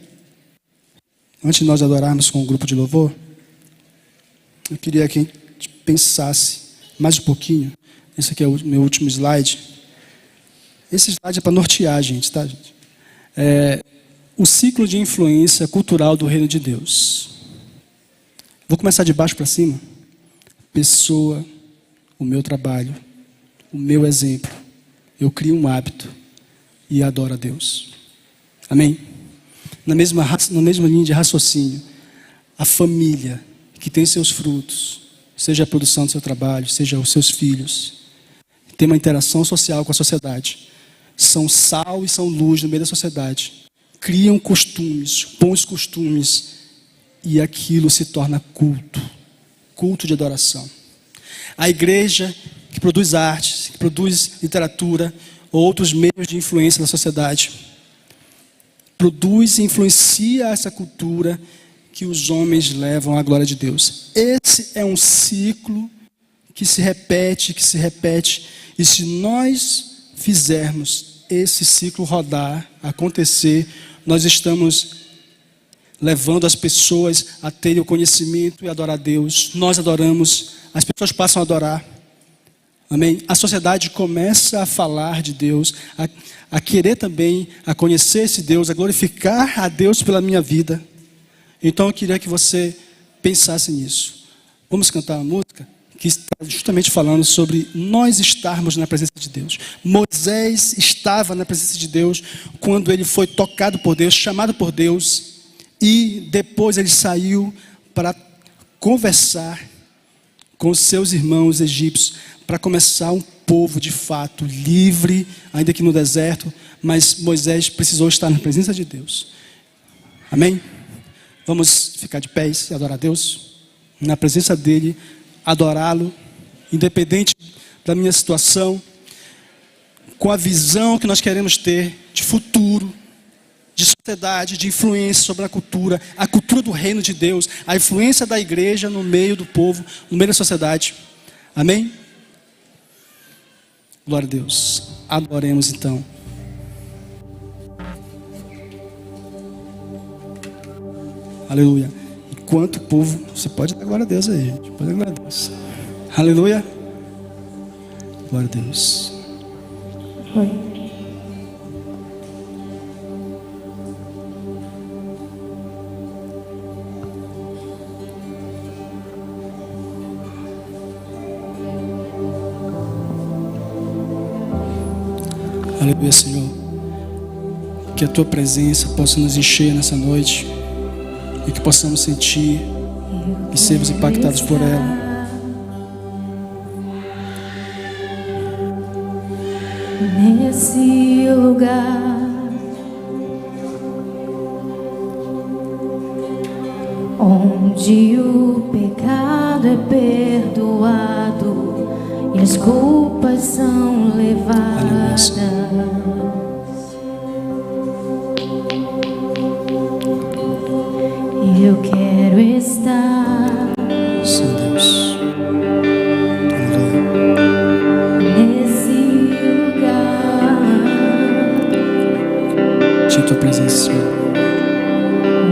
antes de nós adorarmos com o grupo de louvor, eu queria que a gente pensasse mais um pouquinho. Esse aqui é o meu último slide. Esse slide é para nortear a gente, tá, gente? O ciclo de influência cultural do reino de Deus. Vou começar de baixo para cima. Pessoa, o meu trabalho, o meu exemplo. Eu crio um hábito e adoro a Deus. Amém? Na mesma linha de raciocínio, a família que tem seus frutos, seja a produção do seu trabalho, seja os seus filhos, tem uma interação social com a sociedade, são sal e são luz no meio da sociedade, criam costumes, bons costumes, e aquilo se torna culto de adoração. A igreja que produz artes, que produz literatura, ou outros meios de influência na sociedade, produz e influencia essa cultura que os homens levam à glória de Deus. Esse é um ciclo que se repete, e se nós fizermos esse ciclo rodar, acontecer, nós estamos levando as pessoas a terem o conhecimento e adorar a Deus. Nós adoramos, as pessoas passam a adorar. Amém? A sociedade começa a falar de Deus, a querer também, a conhecer esse Deus, a glorificar a Deus pela minha vida. Então eu queria que você pensasse nisso. Vamos cantar uma música que está justamente falando sobre nós estarmos na presença de Deus. Moisés estava na presença de Deus quando ele foi tocado por Deus, chamado por Deus, e depois ele saiu para conversar com os seus irmãos egípcios, para começar um povo de fato livre, ainda que no deserto, mas Moisés precisou estar na presença de Deus. Amém? Vamos ficar de pés e adorar a Deus, na presença dEle, adorá-lo, independente da minha situação, com a visão que nós queremos ter de futuro, de sociedade, de influência sobre a cultura do reino de Deus, a influência da igreja no meio do povo, no meio da sociedade. Amém? Glória a Deus. Adoremos então. Aleluia. Enquanto o povo, você pode dar glória a Deus aí, gente. Pode dar glória a Deus. Aleluia. Glória a Deus. Oi. Aleluia, Senhor. Que a Tua presença possa nos encher nessa noite e que possamos sentir e sermos impactados por ela. Nesse lugar onde o pecado é perdoado e as culpas são levadas, eu quero estar, Sim, Deus. nesse lugar Tinha Tua presença, Senhor.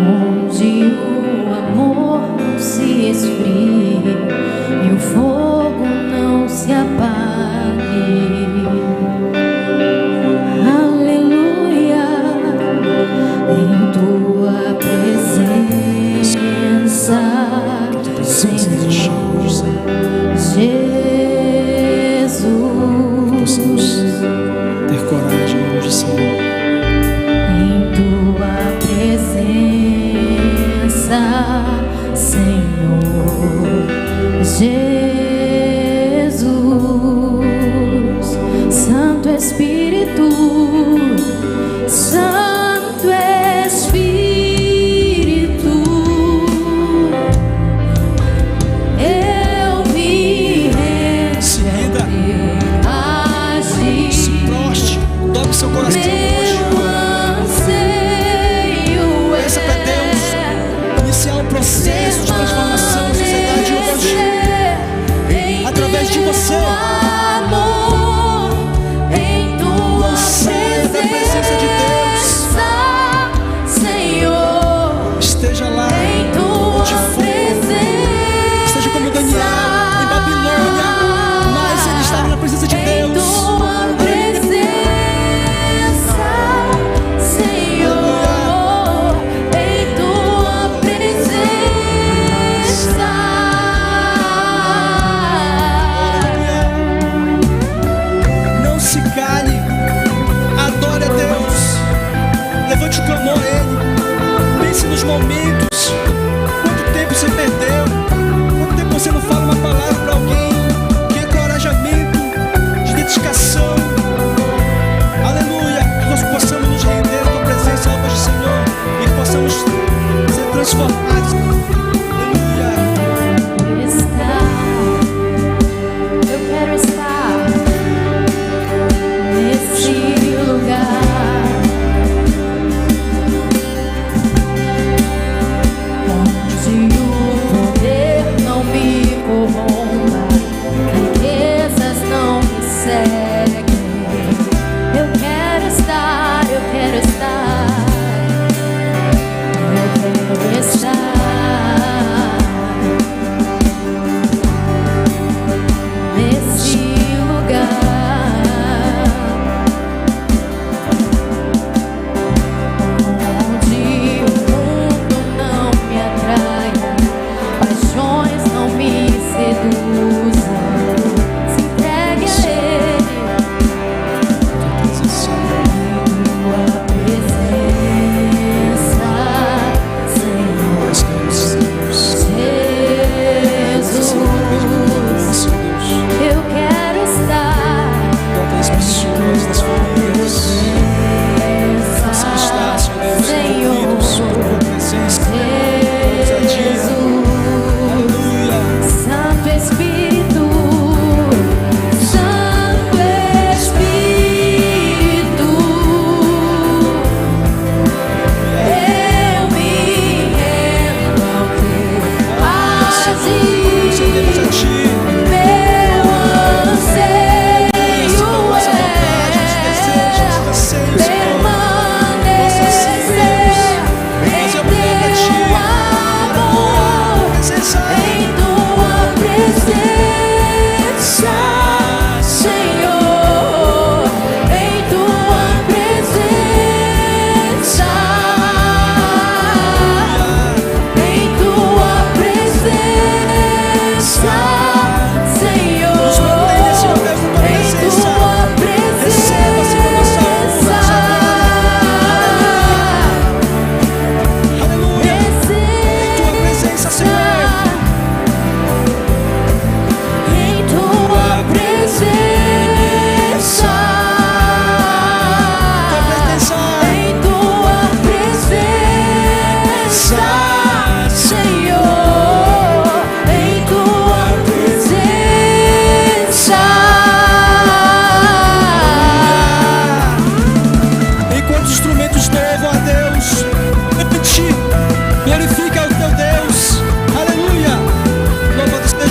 onde o amor não se esfrie e o fogo não se apague. Aleluia, em Tua presença, Senhor Jesus. Ter coragem hoje, Senhor. Em Tua presença, Senhor Jesus. Santo Espírito, Santo Espírito, eu me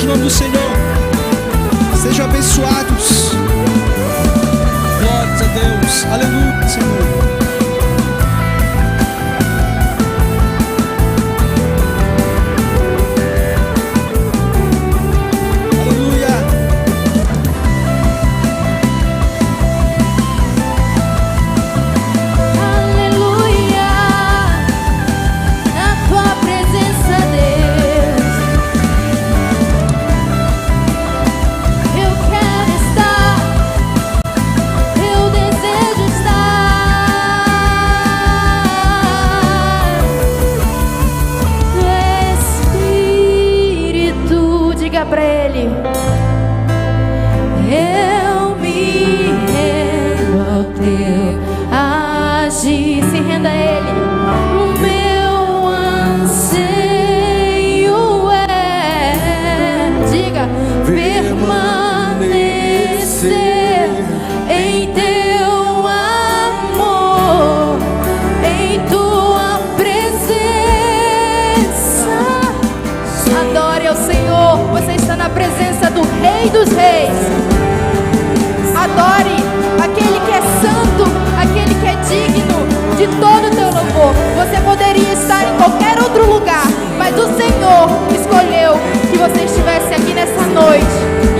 o nome do Senhor. Sejam abençoados. Glórias a Deus. Aleluia, Senhor. Pra Ele, eu me rendo ao Teu agir. Se renda a Ele. O meu anseio é, diga, permanecer em Teu amor, em Tua presença. Adore ao Senhor. Você está na presença do Rei dos Reis. Adore aquele que é santo, aquele que é digno de todo o teu louvor. Você poderia estar em qualquer outro lugar, mas o Senhor escolheu que você estivesse aqui nessa noite.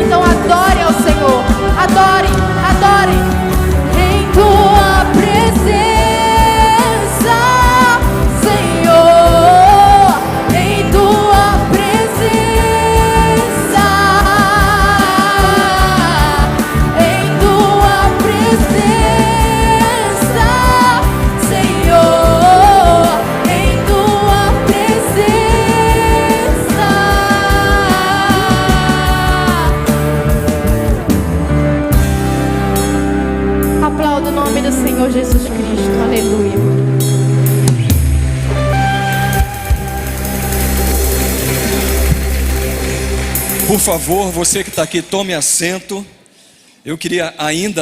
Então adore ao Senhor. Adore, adore em Tua presença, Senhor, em Tua presença. Senhor Jesus Cristo, aleluia. Por favor, você que está aqui, tome assento. Eu queria ainda